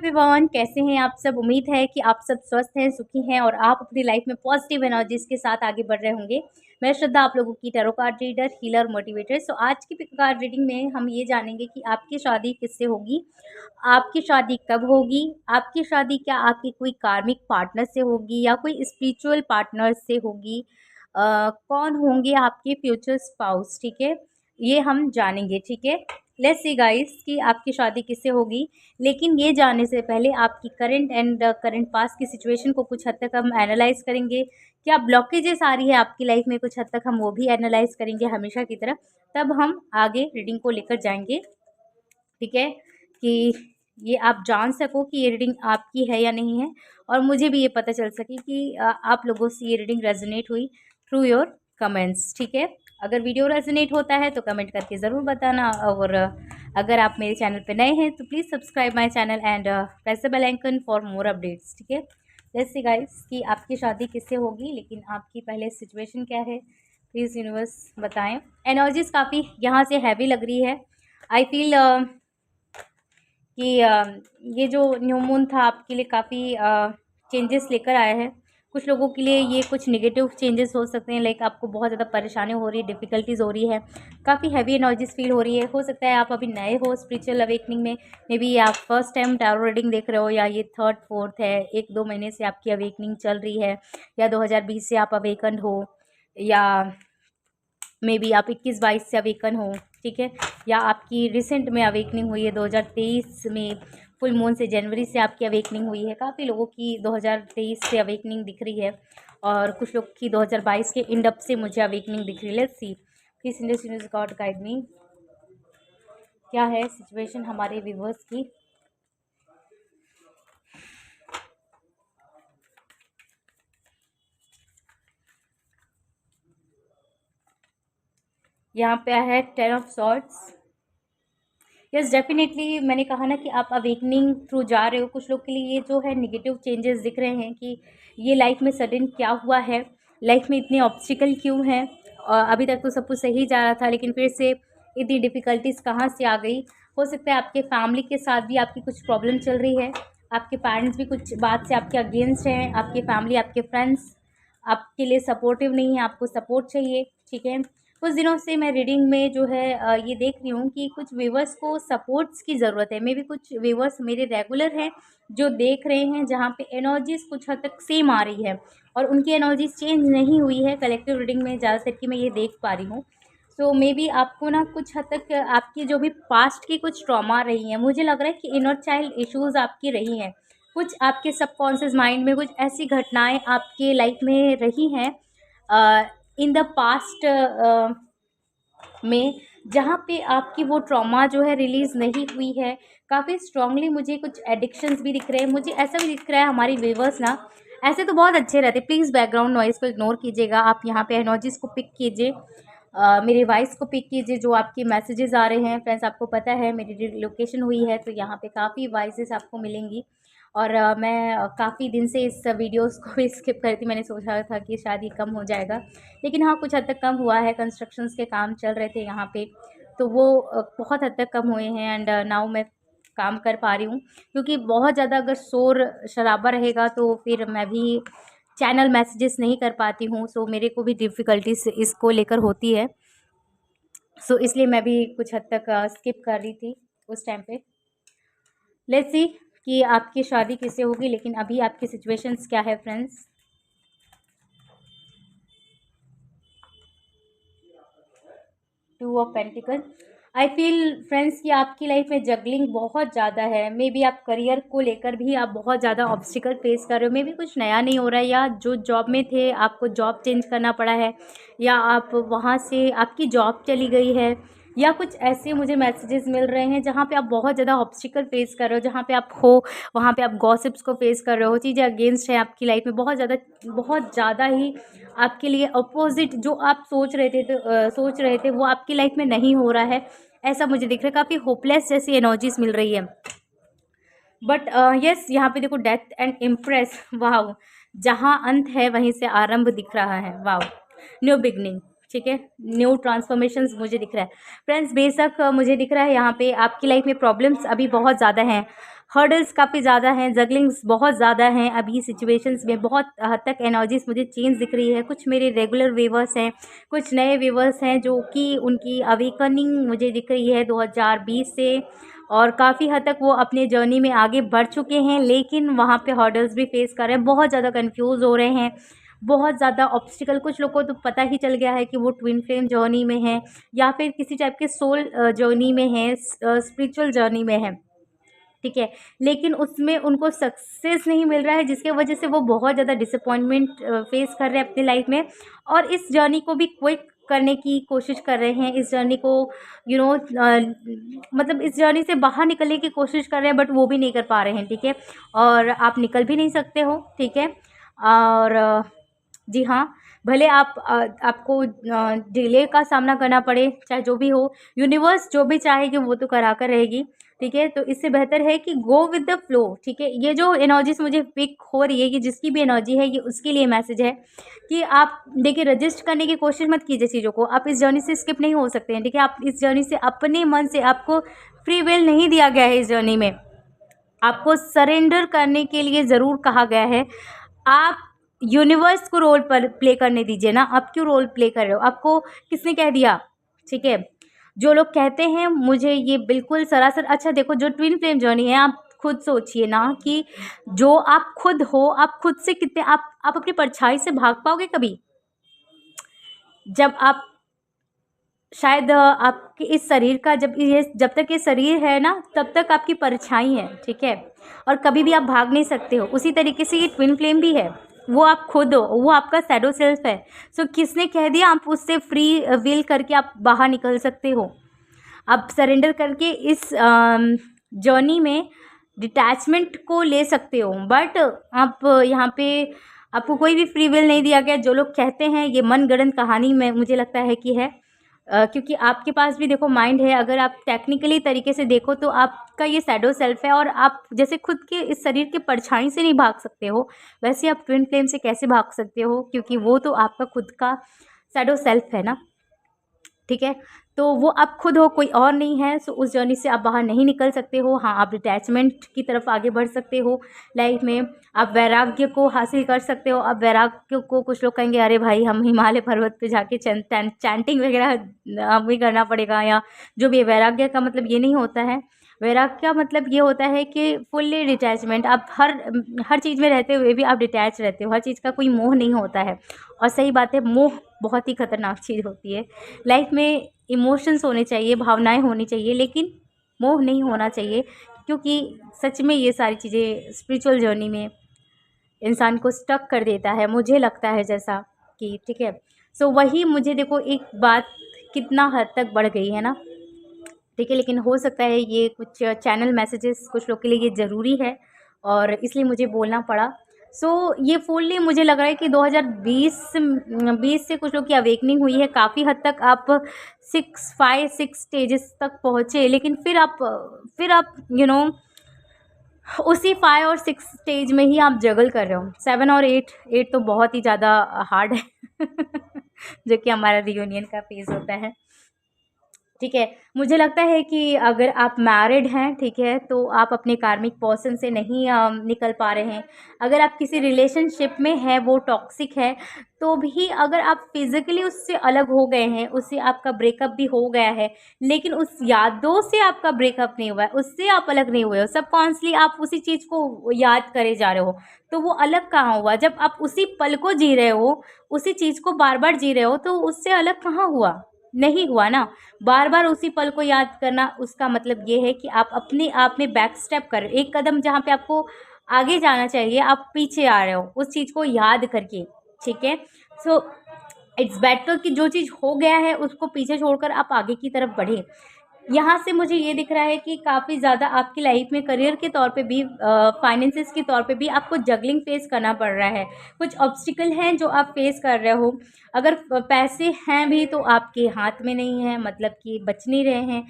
Everyone, कैसे हैं आप सब। उम्मीद है कि आप सब स्वस्थ हैं, सुखी हैं और आप अपनी लाइफ में पॉजिटिव एनर्जीज के साथ आगे बढ़ रहे होंगे। मैं श्रद्धा, आप लोगों की tarot card reader, healer, motivator. So आज की कार्ड रीडिंग में हम ये जानेंगे कि आपकी शादी किससे होगी, आपकी शादी कब होगी, आपकी शादी क्या आपके कोई कार्मिक पार्टनर से होगी या कोई स्पिरिचुअल पार्टनर से होगी, कौन होंगे आपके फ्यूचर स्पाउस। ठीक है, ये हम जानेंगे। ठीक है, लेट्स सी गाइस कि आपकी शादी किससे होगी। लेकिन ये जानने से पहले आपकी करंट एंड करंट पास्ट की सिचुएशन को कुछ हद तक हम एनालाइज करेंगे। क्या ब्लॉकेजेस आ रही है आपकी लाइफ में, कुछ हद तक हम वो भी एनालाइज करेंगे हमेशा की तरह। तब हम आगे रीडिंग को लेकर जाएंगे। ठीक है, कि ये आप जान सको कि ये रीडिंग आपकी है या नहीं है, और मुझे भी ये पता चल सके कि आप लोगों से ये रीडिंग रेजोनेट हुई थ्रू योर कमेंट्स। ठीक है, अगर वीडियो रेजोनेट होता है तो कमेंट करके ज़रूर बताना, और अगर आप मेरे चैनल पे नए हैं तो please subscribe my channel and press the bell icon for more updates. ठीक है, लेट्स सी गाइस कि आपकी शादी किससे होगी, लेकिन आपकी पहले सिचुएशन क्या है, प्लीज़ यूनिवर्स बताएं। एनर्जीज काफ़ी यहाँ से हैवी लग रही है। आई फील कि ये जो न्यू मून था आपके लिए काफ़ी चेंजेस लेकर आया है। कुछ लोगों के लिए ये कुछ नेगेटिव चेंजेस हो सकते हैं, लाइक आपको बहुत ज़्यादा परेशानी हो रही है, डिफ़िकल्टीज़ हो रही है, काफ़ी हैवी एनर्जीज फील हो रही है। हो सकता है आप अभी नए हो स्पिरिचुअल अवेकनिंग में, मे बी आप फर्स्ट टाइम टैरो रीडिंग देख रहे हो, या ये थर्ड फोर्थ है, 1-2 महीने से आपकी अवेकनिंग चल रही है, या 2020 से आप अवेकन हो, या मे बी आप 21-22 से अवेकन हो। ठीक है, या आपकी रिसेंट में अवेकनिंग हुई है 2023 में, फुल मून से जनवरी से आपकी अवेकनिंग हुई है। काफ़ी लोगों की 2023 से अवेकनिंग दिख रही है, और कुछ लोग की 2022 के एंड अप से मुझे अवेकनिंग दिख रही है। Let's see please industry God guide me, क्या है सिचुएशन हमारे व्यूवर्स की। यहाँ पे है 10 ऑफ सॉर्ड्स। यस डेफिनेटली, मैंने कहा ना कि आप अवेकनिंग थ्रू जा रहे हो। कुछ लोग के लिए ये जो है निगेटिव चेंजेस दिख रहे हैं कि ये लाइफ में सडन क्या हुआ है, लाइफ में इतने ऑब्स्टिकल क्यों हैं, और अभी तक तो सब कुछ सही जा रहा था लेकिन फिर से इतनी डिफ़िकल्टीज कहाँ से आ गई। हो सकता है आपके फैमिली के साथ भी आपकी कुछ प्रॉब्लम चल रही है, आपके पेरेंट्स भी कुछ बात से आपके अगेंस्ट हैं, आपकी फैमिली, आपके फ्रेंड्स आपके लिए सपोर्टिव नहीं है, आपको सपोर्ट चाहिए। ठीक है, कुछ दिनों से मैं रीडिंग में जो है ये देख रही हूँ कि कुछ व्यूवर्स को सपोर्ट्स की ज़रूरत है। मे बी कुछ व्यूवर्स मेरे रेगुलर हैं जो देख रहे हैं, जहाँ पे एनर्जीज़ कुछ हद तक सेम आ रही है और उनकी एनर्जीज चेंज नहीं हुई है कलेक्टिव रीडिंग में, ज़्यादातर कि मैं ये देख पा रही हूँ। सो मे बी आपको ना कुछ हद तक आपकी जो भी पास्ट की कुछ ट्रॉमा रही हैं, मुझे लग रहा है कि इनर चाइल्ड इश्यूज़ आपकी रही हैं, कुछ आपके सबकॉन्शियस माइंड में कुछ ऐसी घटनाएं आपके लाइफ में रही हैं इन द पास्ट में, जहाँ पे आपकी वो ट्रॉमा जो है रिलीज़ नहीं हुई है। काफ़ी स्ट्रांगली मुझे कुछ एडिक्शंस भी दिख रहे हैं, मुझे ऐसा भी दिख रहा है हमारी व्यूवर्स ना, ऐसे तो बहुत अच्छे रहते। प्लीज़ बैकग्राउंड नॉइज़ को इग्नोर कीजिएगा, आप यहाँ पे एनर्जीज़ को पिक कीजिए, मेरी वॉइस को पिक कीजिए, जो आपके मैसेजेस आ रहे हैं। फ्रेंड्स, आपको पता है मेरी लोकेशन हुई है तो यहाँ पे काफ़ी वॉइसेस आपको मिलेंगी, और मैं काफ़ी दिन से इस वीडियोस को भी स्किप कर रही थी। मैंने सोचा था कि शायद ये कम हो जाएगा, लेकिन हाँ कुछ हद तक कम हुआ है। कंस्ट्रक्शंस के काम चल रहे थे यहाँ पे, तो वो बहुत हद तक कम हुए हैं, एंड नाउ मैं काम कर पा रही हूँ। क्योंकि बहुत ज़्यादा अगर शोर शराबा रहेगा तो फिर मैं भी चैनल मैसेजेस नहीं कर पाती हूँ, सो मेरे को भी डिफ़िकल्टीज इसको लेकर होती है। सो इसलिए मैं भी कुछ हद तक स्किप कर रही थी उस टाइम पे। लेट्स सी कि आपकी शादी किससे होगी, लेकिन अभी आपकी सिचुएशंस क्या है friends. To of pentacle. I feel friends कि आपकी लाइफ में जगलिंग बहुत ज़्यादा है। मे बी आप करियर को लेकर भी आप बहुत ज़्यादा ऑब्स्टिकल फेस कर रहे हो। मे बी कुछ नया नहीं हो रहा है, या जो जॉब में थे आपको जॉब चेंज करना पड़ा है, या आप वहाँ से आपकी जॉब चली गई है, या कुछ ऐसे मुझे मैसेजेस मिल रहे हैं जहाँ पे आप बहुत ज़्यादा ऑब्स्टिकल फेस कर रहे हो। जहाँ पे आप हो वहाँ पे आप गॉसिप्स को फेस कर रहे हो, चीज़ें अगेंस्ट है आपकी लाइफ में, बहुत ज़्यादा ही आपके लिए अपोजिट जो आप सोच रहे थे वो आपकी लाइफ में नहीं हो रहा है, ऐसा मुझे दिख रहा है। काफ़ी होपलेस जैसी एनर्जीज मिल रही है। बट यस, यहाँ पे देखो डेथ एंड इम्प्रेस, वाह, जहाँ अंत है वहीं से आरंभ दिख रहा है, वाह, न्यू बिगनिंग। ठीक है, न्यू ट्रांसफॉर्मेशंस मुझे दिख रहा है फ्रेंड्स। बेशक मुझे दिख रहा है यहाँ पे आपकी लाइफ में प्रॉब्लम्स अभी बहुत ज़्यादा हैं, हर्डल्स काफ़ी ज़्यादा हैं, जगलिंग्स बहुत ज़्यादा हैं अभी सिचुएशंस में। बहुत हद तक एनर्जीज मुझे चेंज दिख रही है। कुछ मेरे रेगुलर व्यूवर्स हैं, कुछ नए व्यूवर्स हैं जो कि उनकी अवेकनिंग मुझे दिख रही है 2020 से, और काफ़ी हद तक वो अपने जर्नी में आगे बढ़ चुके हैं, लेकिन वहाँ पे हर्डल्स भी फेस कर रहे हैं। बहुत ज़्यादा कंफ्यूज हो रहे हैं, बहुत ज़्यादा ऑब्स्टिकल। कुछ लोगों को तो पता ही चल गया है कि वो ट्विन फ्लेम जर्नी में है, या फिर किसी टाइप के सोल जर्नी में है, स्पिरिचुअल जर्नी में है, ठीक है। लेकिन उसमें उनको सक्सेस नहीं मिल रहा है, जिसके वजह से वो बहुत ज़्यादा डिसअपॉइंटमेंट फेस कर रहे हैं अपनी लाइफ में, और इस जर्नी को भी क्विक करने की कोशिश कर रहे हैं। इस जर्नी को मतलब इस जर्नी से बाहर निकलने की कोशिश कर रहे हैं, बट वो भी नहीं कर पा रहे हैं, ठीक है। और आप निकल भी नहीं सकते हो, ठीक है। और जी हाँ, भले आपको डिले का सामना करना पड़े, चाहे जो भी हो, यूनिवर्स जो भी चाहेगी वो तो करा कर रहेगी, ठीक है। तो इससे बेहतर है कि गो विद द फ्लो, ठीक है। ये जो एनर्जीज मुझे पिक हो रही है, ये जिसकी भी एनर्जी है, ये उसके लिए मैसेज है कि आप देखिए, रजिस्ट करने की कोशिश मत कीजिए चीज़ों को। आप इस जर्नी से स्किप नहीं हो सकते हैं, ठीक है। आप इस जर्नी से अपने मन से, आपको फ्री विल नहीं दिया गया है इस जर्नी में, आपको सरेंडर करने के लिए ज़रूर कहा गया है। आप यूनिवर्स को रोल पर प्ले करने दीजिए ना। आप क्यों रोल प्ले कर रहे हो? आपको किसने कह दिया, ठीक है। जो लोग कहते हैं, मुझे ये बिल्कुल सरासर, अच्छा देखो, जो ट्विन फ्लेम जर्नी है, आप खुद सोचिए ना कि जो आप खुद हो, आप खुद से कितने, आप अपनी परछाई से भाग पाओगे कभी? जब आप शायद आपके इस शरीर का, जब तक ये शरीर है ना, तब तक आपकी परछाई है, ठीक है। और कभी भी आप भाग नहीं सकते हो। उसी तरीके से ये ट्विन फ्लेम भी है, वो आप खुद हो, वो आपका शैडो सेल्फ है। सो किसने कह दिया आप उससे फ्री विल करके आप बाहर निकल सकते हो? आप सरेंडर करके इस जर्नी में डिटैचमेंट को ले सकते हो, बट आप यहाँ पे आपको कोई भी फ्री विल नहीं दिया गया। जो लोग कहते हैं, ये मनगढ़ंत कहानी में मुझे लगता है कि है, क्योंकि आपके पास भी देखो माइंड है। अगर आप टेक्निकली तरीके से देखो तो आपका ये शैडो सेल्फ है, और आप जैसे खुद के इस शरीर के परछाई से नहीं भाग सकते हो, वैसे आप ट्विन फ्लेम से कैसे भाग सकते हो? क्योंकि वो तो आपका खुद का शैडो सेल्फ है ना, ठीक है। तो वो आप खुद हो, कोई और नहीं है। सो उस जर्नी से आप बाहर नहीं निकल सकते हो। हाँ, आप डिटैचमेंट की तरफ आगे बढ़ सकते हो लाइफ में। आप वैराग्य को हासिल कर सकते हो। अब वैराग्य को कुछ लोग कहेंगे, अरे भाई, हम हिमालय पर्वत पे जाके चैंटिंग वगैरह हमें करना पड़ेगा, या जो भी है। वैराग्य का मतलब ये नहीं होता है। वैराग्य का मतलब ये होता है कि फुल्ली डिटैचमेंट। आप हर चीज़ में रहते हुए भी आप डिटैच रहते हो। हर चीज़ का कोई मोह नहीं होता है। और सही बात है, मोह बहुत ही खतरनाक चीज़ होती है। लाइफ में इमोशंस होने चाहिए, भावनाएं होनी चाहिए, लेकिन मोह नहीं होना चाहिए, क्योंकि सच में ये सारी चीज़ें स्पिरिचुअल जर्नी में इंसान को स्टक कर देता है, मुझे लगता है जैसा कि, ठीक है। सो वही मुझे देखो, एक बात कितना हद तक बढ़ गई है ना, ठीक है। लेकिन हो सकता है ये कुछ चैनल मैसेजेस कुछ लोग के लिए ये ज़रूरी है, और इसलिए मुझे बोलना पड़ा। सो ये फुल्ली मुझे लग रहा है कि 2020 से कुछ लोग की अवेकनिंग हुई है। काफ़ी हद तक आप 6 स्टेजेस तक पहुँचे, लेकिन फिर आप उसी 5 और 6 स्टेज में ही आप जगल कर रहे हो। 7 और 8 तो बहुत ही ज़्यादा हार्ड है जो कि हमारा रियूनियन का फेज़ होता है, ठीक है। मुझे लगता है कि अगर आप मैरिड हैं, ठीक है, तो आप अपने कार्मिक पर्सन से नहीं निकल पा रहे हैं। अगर आप किसी रिलेशनशिप में हैं, वो टॉक्सिक है, तो भी अगर आप फिज़िकली उससे अलग हो गए हैं, उससे आपका ब्रेकअप भी हो गया है, लेकिन उस यादों से आपका ब्रेकअप नहीं हुआ है, उससे आप अलग नहीं हुए हो, सबकॉन्शियसली आप उसी चीज़ को याद करे जा रहे हो, तो वो अलग कहाँ हुआ? जब आप उसी पल को जी रहे हो, उसी चीज़ को बार-बार जी रहे हो, तो उससे अलग कहाँ हुआ? नहीं हुआ ना। बार बार उसी पल को याद करना, उसका मतलब ये है कि आप अपने आप में बैक स्टेप कर रहे हो। एक कदम जहाँ पे आपको आगे जाना चाहिए, आप पीछे आ रहे हो उस चीज़ को याद करके, ठीक है। सो इट्स बेटर कि जो चीज़ हो गया है उसको पीछे छोड़कर आप आगे की तरफ बढ़ें। यहाँ से मुझे ये दिख रहा है कि काफ़ी ज़्यादा आपकी लाइफ में करियर के तौर पे भी, फाइनेंसेस के तौर पे भी आपको जगलिंग फेस करना पड़ रहा है। कुछ ऑब्स्टिकल हैं जो आप फेस कर रहे हो। अगर पैसे हैं भी तो आपके हाथ में नहीं है, मतलब कि बच नहीं रहे हैं,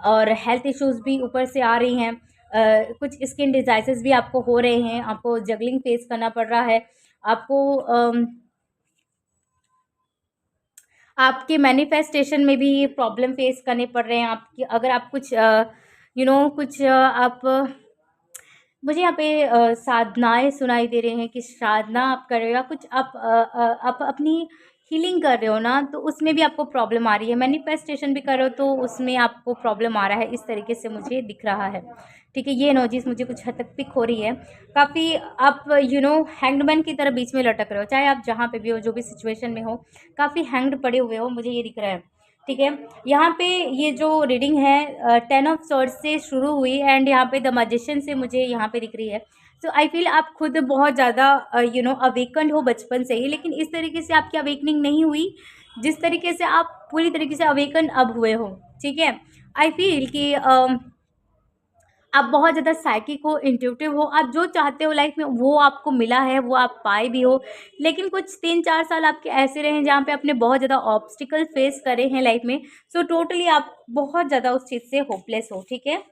और हेल्थ इश्यूज़ भी ऊपर से आ रही हैं। कुछ स्किन डिज़ाइसेस भी आपको हो रहे हैं, आपको जगलिंग फेस करना पड़ रहा है। आपके मैनिफेस्टेशन में भी प्रॉब्लम फेस करने पड़ रहे हैं। आपके, अगर आप कुछ कुछ आप मुझे यहाँ पे साधनाएँ सुनाई दे रहे हैं कि साधना आप कर रहे हो या कुछ आप अपनी हीलिंग कर रहे हो ना, तो उसमें भी आपको प्रॉब्लम आ रही है। मैनिफेस्टेशन भी कर रहे हो तो उसमें आपको प्रॉब्लम आ रहा है, इस तरीके से मुझे दिख रहा है। ठीक है, ये एनर्जीज़ मुझे कुछ हद तक पिक हो रही है। काफ़ी आप हैंग्ड मैन की तरह बीच में लटक रहे हो, चाहे आप जहाँ पे भी हो, जो भी सिचुएशन में हो, काफ़ी हैंग्ड पड़े हुए हो, मुझे ये दिख रहा है। ठीक है, यहाँ पे ये जो रीडिंग है 10 ऑफ सॉर्ड्स से शुरू हुई एंड यहाँ पे द मैजिशियन से मुझे यहाँ पे दिख रही है। सो आई फील आप खुद बहुत ज़्यादा अवेकन्ड हो बचपन से ही, लेकिन इस तरीके से आपकी अवेकनिंग नहीं हुई जिस तरीके से आप पूरी तरीके से अवेकन अब हुए हो। ठीक है, आई फील कि आप बहुत ज़्यादा साइकिक हो, इंट्यूटिव हो, आप जो चाहते हो लाइफ में वो आपको मिला है, वो आप पाए भी हो। लेकिन कुछ 3-4 साल आपके ऐसे रहे हैं जहाँ पे आपने बहुत ज़्यादा ऑब्स्टिकल फेस करे हैं लाइफ में। सो टोटली आप बहुत ज़्यादा उस चीज़ से होपलेस हो। ठीक है,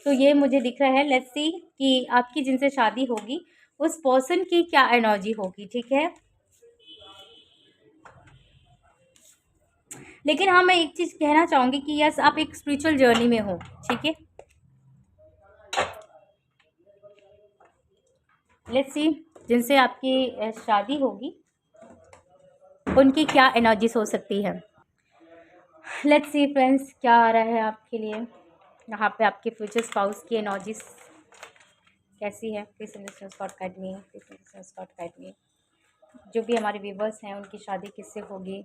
तो ये मुझे दिख रहा है। लेट्स सी कि आपकी जिनसे शादी होगी उस पर्सन की क्या एनर्जी होगी। ठीक है, लेकिन हाँ, मैं एक चीज़ कहना चाहूँगी कि यस, आप एक स्पिरिचुअल जर्नी में हो। ठीक है, लेट्स सी जिनसे आपकी शादी होगी उनकी क्या एनर्जीज हो सकती है। लेट्स सी फ्रेंड्स, क्या आ रहा है आपके लिए यहाँ पे। आपके फ्यूचर स्पाउस की एनर्जीज कैसी है? Please Scott guide me, please Scott guide me. जो भी हमारे व्यूवर्स हैं उनकी शादी किससे होगी,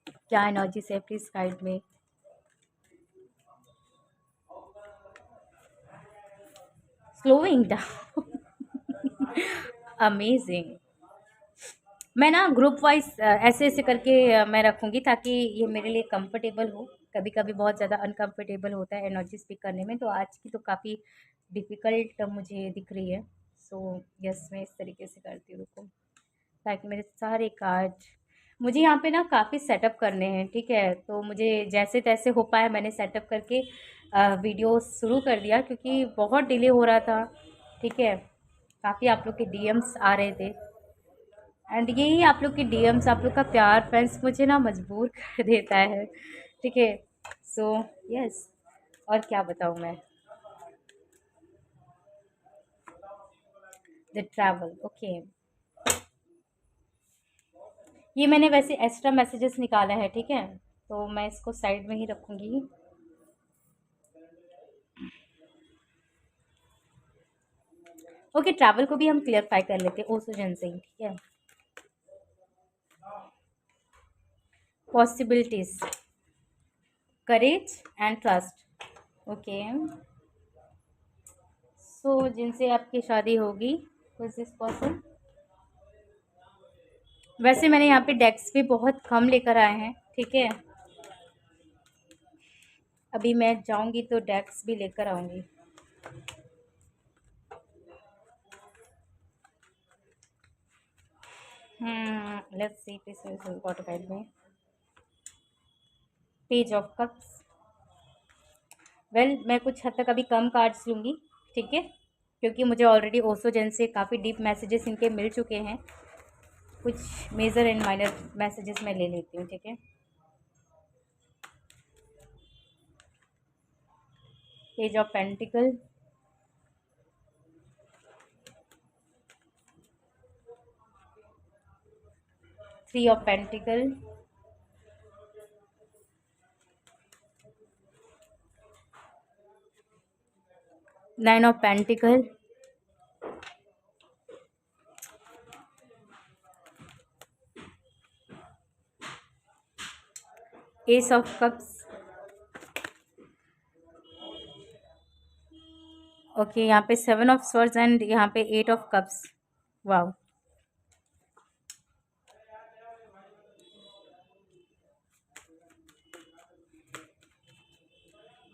क्या एनर्जीज है, please guide me. Slowing down amazing. मैं ना ग्रुप वाइज ऐसे ऐसे करके मैं रखूँगी ताकि ये मेरे लिए कंफर्टेबल हो। कभी कभी बहुत ज़्यादा अनकंफर्टेबल होता है एनर्जी स्पीक करने में, तो आज की तो काफ़ी डिफ़िकल्ट मुझे दिख रही है। सो यस, मैं इस तरीके से करती हूँ, रुको, ताकि मेरे सारे कार्ड, मुझे यहाँ पे ना काफ़ी सेटअप करने हैं। ठीक है, तो मुझे जैसे तैसे हो पाया मैंने सेटअप करके वीडियो शुरू कर दिया क्योंकि बहुत डिले हो रहा था। ठीक है, काफ़ी आप लोग के डीएम्स आ रहे थे एंड यही आप लोग की डीएम्स, आप लोग का प्यार फ्रेंड्स मुझे ना मजबूर कर देता है। ठीक है, सो यस, और क्या बताऊँ मैं। द ट्रैवल, ओके, ये मैंने वैसे एक्स्ट्रा मैसेजेस निकाला है। ठीक है, तो मैं इसको साइड में ही रखूँगी। ओके, ट्रैवल को भी हम क्लियरफाई कर लेते हैं ओसोजन से ही। ठीक है, possibilities, courage and trust. Okay, so जिनसे आपकी शादी होगी, हु इज दिस पर्सन। वैसे मैंने यहाँ पे डेक्स भी बहुत कम लेकर आए हैं। ठीक है, अभी मैं जाऊंगी तो डेक्स भी लेकर आऊंगी। Let's see this is what guide me. Page of cups. Well, मैं कुछ हद तक अभी कम कार्ड्स लूँगी। ठीक है, क्योंकि मुझे ऑलरेडी ओसोजन से काफ़ी डीप मैसेजेस इनके मिल चुके हैं। कुछ मेजर एंड माइनर मैसेजेस मैं ले लेती हूँ। ठीक है, page of pentacle, three of pentacle, nine of pentacle, S of cups. Okay, यहाँ पे सेवन ऑफ स्वर्ड्स एंड यहाँ पे एट ऑफ कप्स। वाओ,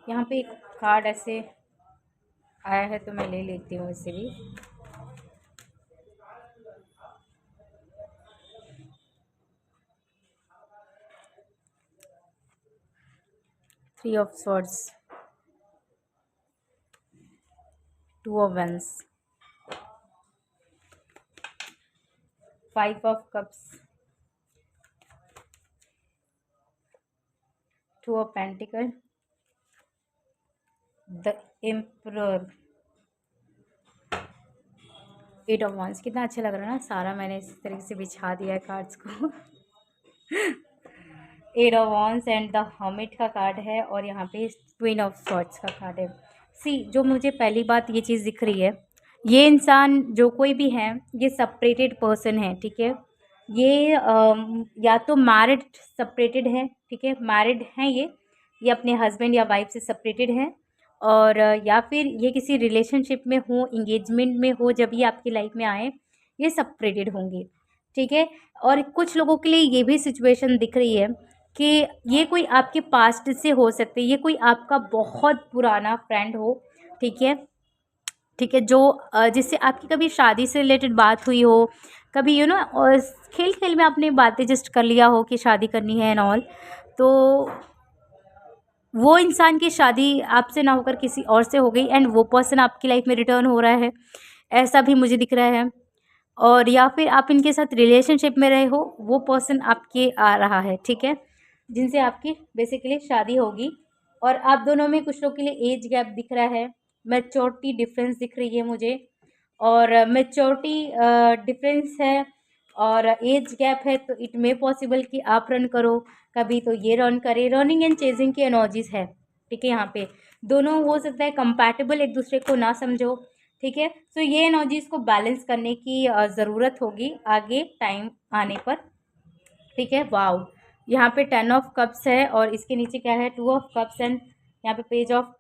यहाँ पे एक कार्ड ऐसे आया है तो मैं ले लेती हूँ इसे भी। Three of swords, two of wands, five of cups, two of pentacle, the emperor, 8 of wands कितना अच्छा लग रहा है ना, सारा मैंने इस तरीके से बिछा दिया है कार्ड्स को। 8 of wands and the hermit का कार्ड है, और यहाँ पे क्वीन ऑफ सॉर्ड्स का कार्ड है। सी, जो मुझे पहली बात ये चीज़ दिख रही है, ये इंसान जो कोई भी है, ये सेपरेटेड पर्सन है, ठीक है। ये या तो मैरिड सेपरेटेड है, ठीक है, मैरिड हैं ये अपने हस्बैंड या वाइफ से सेपरेटेड हैं, और या फिर ये किसी रिलेशनशिप में हो, इंगेजमेंट में हो, जब ये आपकी लाइफ में आए, ये सेपरेटेड होंगे, ठीक है। और कुछ लोगों के लिए ये भी सिचुएशन दिख रही है कि ये कोई आपके पास्ट से हो सकते हैं, ये कोई आपका बहुत पुराना फ्रेंड हो, ठीक है, ठीक है, जो जिससे आपकी कभी शादी से रिलेटेड बात हुई हो, कभी और खेल खेल में आपने बातें जस्ट कर लिया हो कि शादी करनी है एंड ऑल, तो वो इंसान की शादी आपसे ना होकर किसी और से हो गई, एंड वो पर्सन आपकी लाइफ में रिटर्न हो रहा है, ऐसा भी मुझे दिख रहा है। और या फिर आप इनके साथ रिलेशनशिप में रहे हो, वो पर्सन आपके आ रहा है, ठीक है, जिनसे आपकी बेसिकली शादी होगी। और आप दोनों में कुछ लोग के लिए एज गैप दिख रहा है, मैच्योरिटी डिफरेंस दिख रही है मुझे, और मैच्योरिटी डिफरेंस है और एज गैप है, तो इट मे पॉसिबल कि आप रन करो, कभी तो ये रन करे, रनिंग एंड चेजिंग की एनर्जीज है, ठीक है। यहाँ पे दोनों हो सकता है कंपैटिबल, एक दूसरे को ना समझो, ठीक है। सो ये एनर्जीज को बैलेंस करने की ज़रूरत होगी आगे टाइम आने पर, ठीक है। वाओ, यहाँ पे 10 ऑफ कप्स है, और इसके नीचे क्या है, 2 ऑफ कप्स एंड यहाँ पे पेज ऑफ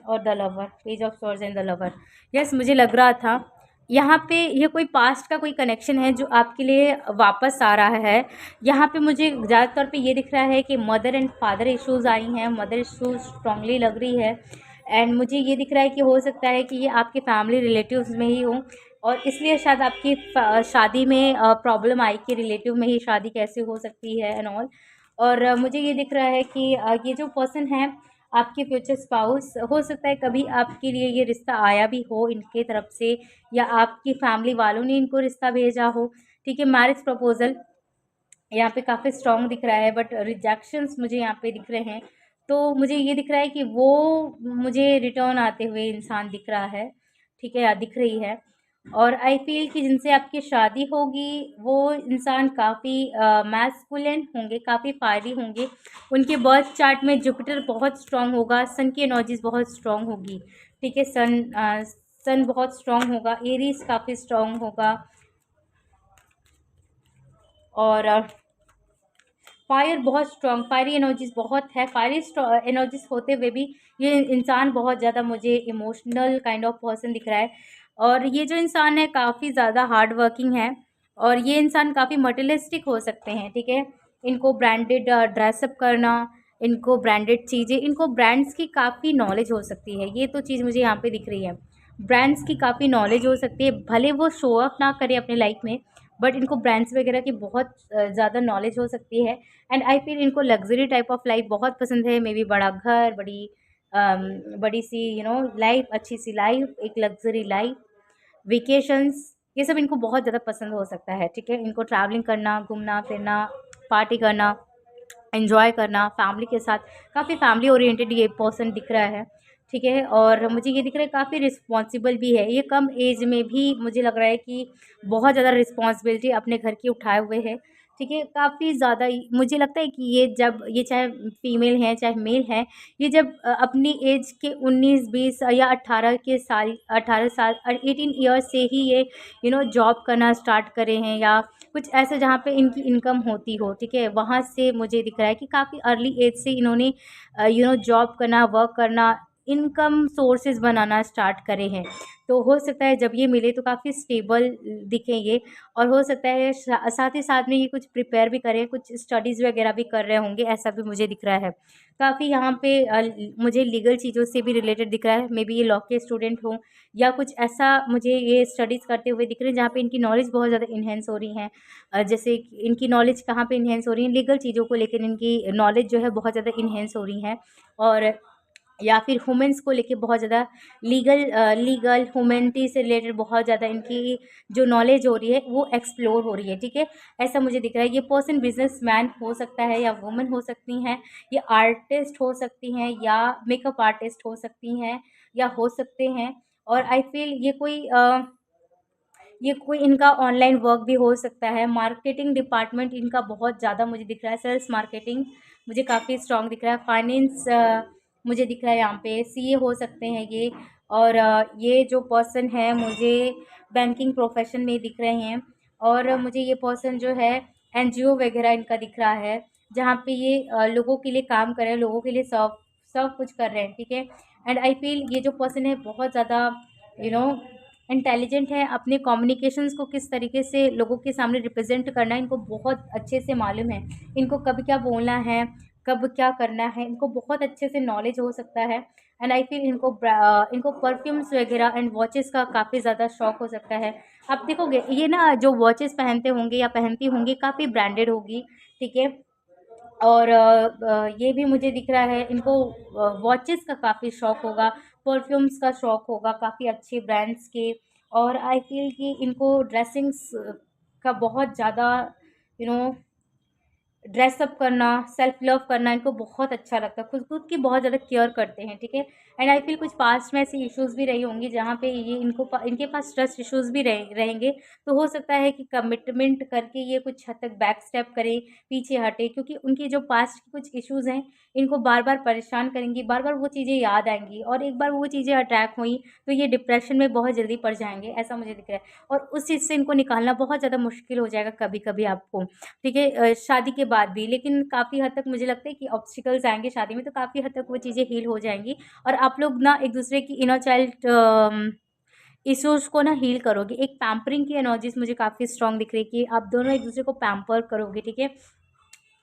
और the lover, page of swords and the lover. Yes, मुझे लग रहा था यहाँ पे ये कोई पास्ट का कोई कनेक्शन है जो आपके लिए वापस आ रहा है। यहाँ पे मुझे ज़्यादातर पे ये दिख रहा है कि mother and father issues I हैं, मदर इश्यूज स्ट्रांगली लग रही है, एंड मुझे ये दिख रहा है कि हो सकता है कि ये आपके फैमिली रिलेटिव्स में ही हो, और इसलिए शायद आपकी शादी में प्रॉब्लम आई कि रिलेटिव में ही शादी कैसे हो सकती है एंड ऑल। और मुझे ये दिख रहा है कि ये जो पर्सन है आपके फ्यूचर स्पाउस, हो सकता है कभी आपके लिए ये रिश्ता आया भी हो इनके तरफ से, या आपकी फैमिली वालों ने इनको रिश्ता भेजा हो, ठीक है। मैरिज प्रपोजल यहाँ पे काफ़ी स्ट्रॉन्ग दिख रहा है, बट रिजेक्शंस मुझे यहाँ पे दिख रहे हैं। तो मुझे ये दिख रहा है कि वो मुझे रिटर्न आते हुए इंसान दिख रहा है, ठीक है, या दिख रही है। और आई फील कि जिनसे आपकी शादी होगी वो इंसान काफ़ी मैस्कुलिन होंगे, काफ़ी फायरी होंगे, उनके बर्थ चार्ट में जुपिटर बहुत स्ट्रॉन्ग होगा, सन की एनर्जीज बहुत स्ट्रॉन्ग होगी, ठीक है। सन बहुत स्ट्रॉन्ग होगा, एरीज काफ़ी स्ट्रॉन्ग होगा, और फायर बहुत स्ट्रॉन्ग, फायरी एनर्जीज बहुत है, फायरी एनर्जीज होते हुए भी ये इंसान बहुत ज़्यादा मुझे इमोशनल काइंड ऑफ पर्सन दिख रहा है। और ये जो इंसान है काफ़ी ज़्यादा हार्ड वर्किंग है, और ये इंसान काफ़ी मटेरियलिस्टिक हो सकते हैं, ठीक है। इनको ब्रांडेड ड्रेसअप करना, इनको ब्रांडेड चीज़ें, इनको ब्रांड्स की काफ़ी नॉलेज हो सकती है, ये तो चीज़ मुझे यहाँ पे दिख रही है। ब्रांड्स की काफ़ी नॉलेज हो सकती है, भले वो शो ऑफ ना करे अपने लाइफ में, बट इनको ब्रांड्स वगैरह की बहुत ज़्यादा नॉलेज हो सकती है। एंड आई फील इनको लग्जरी टाइप ऑफ लाइफ बहुत पसंद है, मे बी बड़ा घर, बड़ी सी लाइफ, अच्छी सी लाइफ, एक लग्जरी लाइफ, वेकेशंस, ये सब इनको बहुत ज़्यादा पसंद हो सकता है, ठीक है। इनको ट्रैवलिंग करना, घूमना फिरना, पार्टी करना, एन्जॉय करना फैमिली के साथ, काफ़ी फैमिली ओरिएंटेड ये पर्सन दिख रहा है, ठीक है। और मुझे ये दिख रहा है काफ़ी रिस्पॉन्सिबल भी है, ये कम एज में भी मुझे लग रहा है कि बहुत ज़्यादा रिस्पॉन्सिबिलिटी अपने घर की उठाए हुए है, ठीक है। काफ़ी ज़्यादा मुझे लगता है कि ये जब ये चाहे फीमेल है चाहे मेल है, ये जब अपनी एज के 19-20 या 18 साल 18 ईयर्स से ही ये जॉब करना स्टार्ट करे हैं, या कुछ ऐसे जहाँ पे इनकी इनकम होती हो, ठीक है, वहाँ से मुझे दिख रहा है कि काफ़ी अर्ली एज से इन्होंने जॉब करना, वर्क करना, इनकम सोर्सेज बनाना स्टार्ट करे हैं। तो हो सकता है जब ये मिले तो काफ़ी स्टेबल दिखें ये, और हो सकता है साथ ही साथ में ये कुछ प्रिपेयर भी करें, कुछ स्टडीज़ वगैरह भी कर रहे होंगे, ऐसा भी मुझे दिख रहा है। काफ़ी यहाँ पे मुझे लीगल चीज़ों से भी रिलेटेड दिख रहा है, मे बी ये लॉ के स्टूडेंट हों, या कुछ ऐसा मुझे ये स्टडीज़ करते हुए दिख रहे हैं जहाँ पे इनकी नॉलेज बहुत ज़्यादा इन्हेंस हो रही हैं। जैसे इनकी नॉलेज कहाँ पे इन्हेंस हो रही है, लीगल चीज़ों को लेकर इनकी नॉलेज जो है बहुत ज़्यादा इन्हेंस हो रही है, और या फिर वुमेन्स को लेके बहुत ज़्यादा लीगल ह्यूमैनिटी से रिलेटेड बहुत ज़्यादा इनकी जो नॉलेज हो रही है वो एक्सप्लोर हो रही है, ठीक है। ऐसा मुझे दिख रहा है। ये पर्सन बिजनेसमैन हो सकता है, या वुमेन हो सकती हैं, ये आर्टिस्ट हो सकती हैं, या मेकअप आर्टिस्ट हो सकती हैं, या हो सकते हैं। और आई फील ये कोई इनका ऑनलाइन वर्क भी हो सकता है। मार्केटिंग डिपार्टमेंट इनका बहुत ज़्यादा मुझे दिख रहा है, सेल्स मार्केटिंग मुझे काफ़ी स्ट्रॉन्ग दिख रहा है। फाइनेंस मुझे दिख रहा है यहाँ पे, सीए हो सकते हैं ये। और ये जो पर्सन है मुझे बैंकिंग प्रोफेशन में दिख रहे हैं। और मुझे ये पर्सन जो है एनजीओ वगैरह इनका दिख रहा है, जहाँ पे ये लोगों के लिए काम कर रहे हैं, लोगों के लिए सर्व सर्व कुछ कर रहे हैं, ठीक है। एंड आई फील ये जो पर्सन है बहुत ज़्यादा यू नो इंटेलिजेंट है। अपने कम्युनिकेशंस को किस तरीके से लोगों के सामने रिप्रेजेंट करना है इनको बहुत अच्छे से मालूम है। इनको कब क्या बोलना है, कब क्या करना है, इनको बहुत अच्छे से नॉलेज हो सकता है। एंड आई फील इनको परफ्यूम्स वगैरह एंड वॉचेस का काफ़ी ज़्यादा शौक हो सकता है। आप देखोगे ये ना जो वॉचेस पहनते होंगे या पहनती होंगी काफ़ी ब्रांडेड होगी, ठीक है। और ये भी मुझे दिख रहा है इनको वॉचेस का काफ़ी शौक होगा, परफ्यूम्स का शौक होगा काफ़ी अच्छे ब्रांड्स के। और आई फील कि इनको ड्रेसिंग्स का बहुत ज़्यादा यू नो ड्रेसअप करना, सेल्फ लव करना इनको बहुत अच्छा लगता है, खुद खुद की बहुत ज़्यादा केयर करते हैं, ठीक है। एंड आई फील कुछ पास्ट में ऐसी इश्यूज़ भी रही होंगी जहाँ पे ये इनके पास ट्रस्ट इश्यूज़ भी रहेंगे। तो हो सकता है कि कमिटमेंट करके ये कुछ हद तक बैक स्टेप करें, पीछे हटे, क्योंकि उनकी जो पास्ट की कुछ इश्यूज़ हैं इनको बार बार परेशान करेंगी, बार बार वो चीज़ें याद आएंगी, और एक बार वो चीज़ें अट्रैक्ट हुई तो ये डिप्रेशन में बहुत जल्दी पड़ जाएंगे, ऐसा मुझे दिख रहा है। और उस चीज़ से इनको निकालना बहुत ज़्यादा मुश्किल हो जाएगा कभी कभी आपको, ठीक है, शादी के बाद भी। लेकिन काफ़ी हद तक मुझे लगता है कि ऑब्स्टिकल्स आएँगे शादी में तो काफ़ी हद तक वो चीज़ें हील हो जाएँगी, और आप लोग ना एक-दूसरे की इनर चाइल्ड इश्यूज़ को ना हील करोगे। एक पैम्परिंग की एनर्जीज़ मुझे काफ़ी स्ट्रॉन्ग दिख रही है कि आप दोनों एक-दूसरे को पैम्पर करोगे, ठीक है।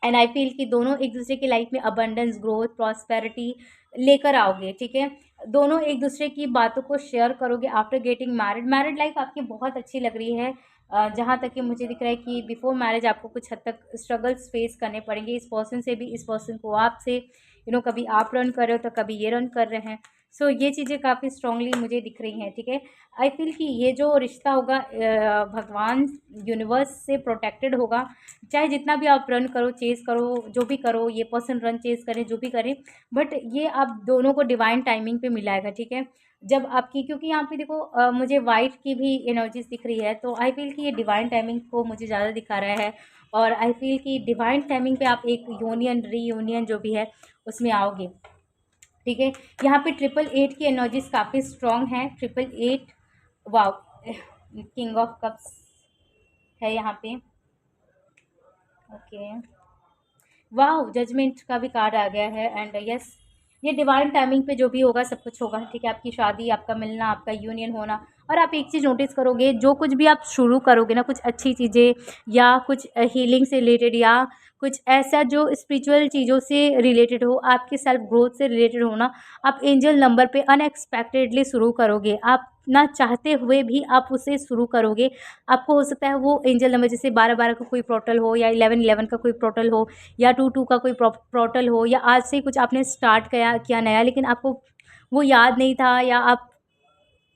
एंड आई फील कि दोनों एक-दूसरे की लाइफ में अबंडेंस, ग्रोथ, प्रॉस्पेरिटी लेकर आओगे, ठीक है। दोनों एक-दूसरे की बातों को शेयर करोगे after getting married. Married life आपकी बहुत अच्छी लग रही है। जहाँ तक कि मुझे दिख रहा है कि बिफोर मैरिज आपको कुछ हद तक स्ट्रगल्स फेस करने पड़ेंगे, इस पर्सन से भी, इस पर्सन को आपसे, कभी आप रन कर रहे हो तो कभी ये रन कर रहे हैं। सो ये चीज़ें काफ़ी स्ट्रांगली मुझे दिख रही हैं, ठीक है। आई फील कि ये जो रिश्ता होगा भगवान, यूनिवर्स से प्रोटेक्टेड होगा। चाहे जितना भी आप रन करो, चेज़ करो, जो भी करो, ये पर्सन रन चेज़ करें, जो भी करें, बट ये आप दोनों को डिवाइन टाइमिंग पे मिलाएगा, ठीक है। जब आपकी, क्योंकि यहाँ पे देखो मुझे वाइफ की भी एनर्जीज दिख रही है, तो आई फील कि ये डिवाइन टाइमिंग को मुझे ज़्यादा दिखा रहा है। और आई फील कि डिवाइन टाइमिंग पे आप एक यूनियन, रीयूनियन जो भी है उसमें आओगे, ठीक है। यहाँ पे 888 की एनर्जीज काफ़ी स्ट्रॉन्ग है। 888, वाओ, किंग ऑफ कप्स है यहाँ पे, ओके। वाह, जजमेंट का भी कार्ड आ गया है। एंड यस, ये डिवाइन टाइमिंग पे जो भी होगा सब कुछ होगा, ठीक है। आपकी शादी, आपका मिलना, आपका यूनियन होना। और आप एक चीज़ नोटिस करोगे, जो कुछ भी आप शुरू करोगे ना, कुछ अच्छी चीज़ें या कुछ हीलिंग से रिलेटेड या कुछ ऐसा जो स्पिरिचुअल चीज़ों से रिलेटेड हो, आपके सेल्फ ग्रोथ से रिलेटेड हो ना, आप एंजल नंबर पे अनएक्सपेक्टेडली शुरू करोगे। आप ना चाहते हुए भी आप उसे शुरू करोगे। आपको हो सकता है वो एंजल नंबर जैसे 12-12 का कोई पोर्टल हो, या 11-11 का कोई पोर्टल हो, या 2-2 का कोई पोर्टल हो, या आज से ही कुछ आपने स्टार्ट किया नया, लेकिन आपको वो याद नहीं था, या आप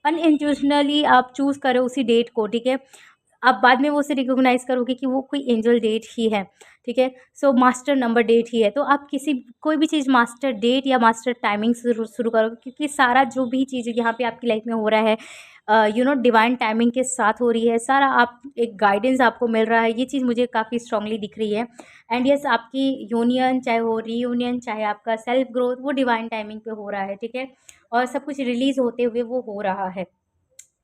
अनइंटेंशनली आप चूज़ करो उसी डेट को, ठीक है। आप बाद में वो उसे रिकॉग्नाइज़ करोगे कि वो कोई एंजल डेट ही है, ठीक है। सो मास्टर नंबर डेट ही है। तो आप कोई भी चीज़ मास्टर डेट या मास्टर टाइमिंग से शुरू करोगे, क्योंकि सारा जो भी चीज़ यहाँ पे आपकी लाइफ में हो रहा है डिवाइन टाइमिंग के साथ हो रही है। सारा आप एक गाइडेंस आपको मिल रहा है, ये चीज़ मुझे काफ़ी स्ट्रांगली दिख रही है। एंड यस, आपकी यूनियन, चाहे वो रीयूनियन, चाहे आपका सेल्फ ग्रोथ, वो डिवाइन टाइमिंग पे हो रहा है, ठीक है। और सब कुछ रिलीज़ होते हुए वो हो रहा है,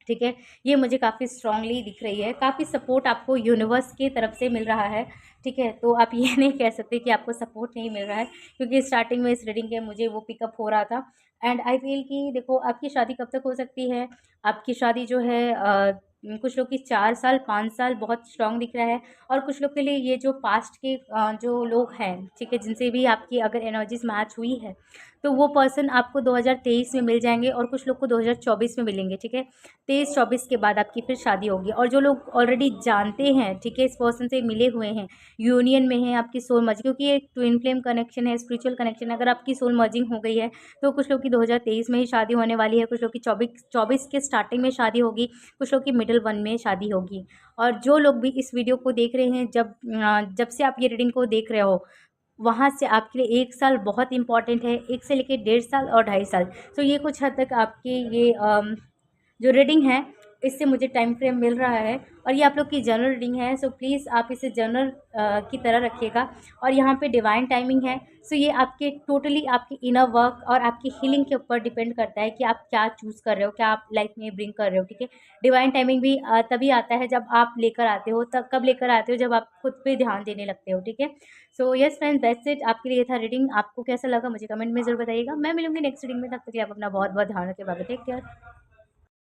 ठीक है। ये मुझे काफ़ी स्ट्रांगली दिख रही है। काफ़ी सपोर्ट आपको यूनिवर्स की तरफ से मिल रहा है, ठीक है। तो आप ये नहीं कह सकते कि आपको सपोर्ट नहीं मिल रहा है, क्योंकि स्टार्टिंग में इस रीडिंग के मुझे वो पिकअप हो रहा था। एंड आई फील कि देखो, आपकी शादी कब तक हो सकती है। आपकी शादी जो है कुछ लोग की 4 साल, 5 साल बहुत स्ट्रांग दिख रहा है। और कुछ लोग के लिए ये जो पास्ट के जो लोग हैं, ठीक है, जिनसे भी आपकी अगर एनर्जीज मैच हुई है, तो वो पर्सन आपको 2023 में मिल जाएंगे, और कुछ लोग को 2024 में मिलेंगे, ठीक है। 23-24 के बाद आपकी फिर शादी होगी। और जो लोग ऑलरेडी जानते हैं, ठीक है, इस पर्सन से मिले हुए हैं, यूनियन में हैं, आपकी सोल मर्जिंग, क्योंकि ये ट्विन फ्लेम कनेक्शन है, स्पिरिचुअल कनेक्शन है। अगर आपकी सोल मर्जिंग हो गई है तो कुछ लोग की 2023 में ही शादी होने वाली है, कुछ लोग की 24 के स्टार्टिंग में शादी होगी, कुछ लोग की मिडिल वन में शादी होगी। और जो लोग भी इस वीडियो को देख रहे हैं, जब से आप ये रीडिंग को देख रहे हो, वहाँ से आपके लिए 1 साल बहुत इंपॉर्टेंट है, 1 से लेके 1.5 साल और 2.5 साल। सो ये कुछ हद तक आपके ये जो रीडिंग है इससे मुझे टाइम फ्रेम मिल रहा है और ये आप लोग की जनरल रीडिंग है। सो प्लीज़ आप इसे जनरल की तरह रखिएगा। और यहाँ पे डिवाइन टाइमिंग है। सो ये आपके टोटली आपके इनर वर्क और आपकी हीलिंग के ऊपर डिपेंड करता है कि आप क्या चूज़ कर रहे हो, क्या आप लाइफ में ब्रिंग कर रहे हो, ठीक है। डिवाइन टाइमिंग भी तभी आता है जब आप लेकर आते हो, तब कब लेकर आते हो, जब आप खुद पे ध्यान देने लगते हो, ठीक है। So yes friends, that's it, आपके लिए था रीडिंग। आपको कैसा लगा मुझे कमेंट में ज़रूर बताइएगा। मैं मिलूंगी नेक्स्ट रीडिंग में, तब तक के लिए आप अपना बहुत बहुत ध्यान रखें। Bye, take care.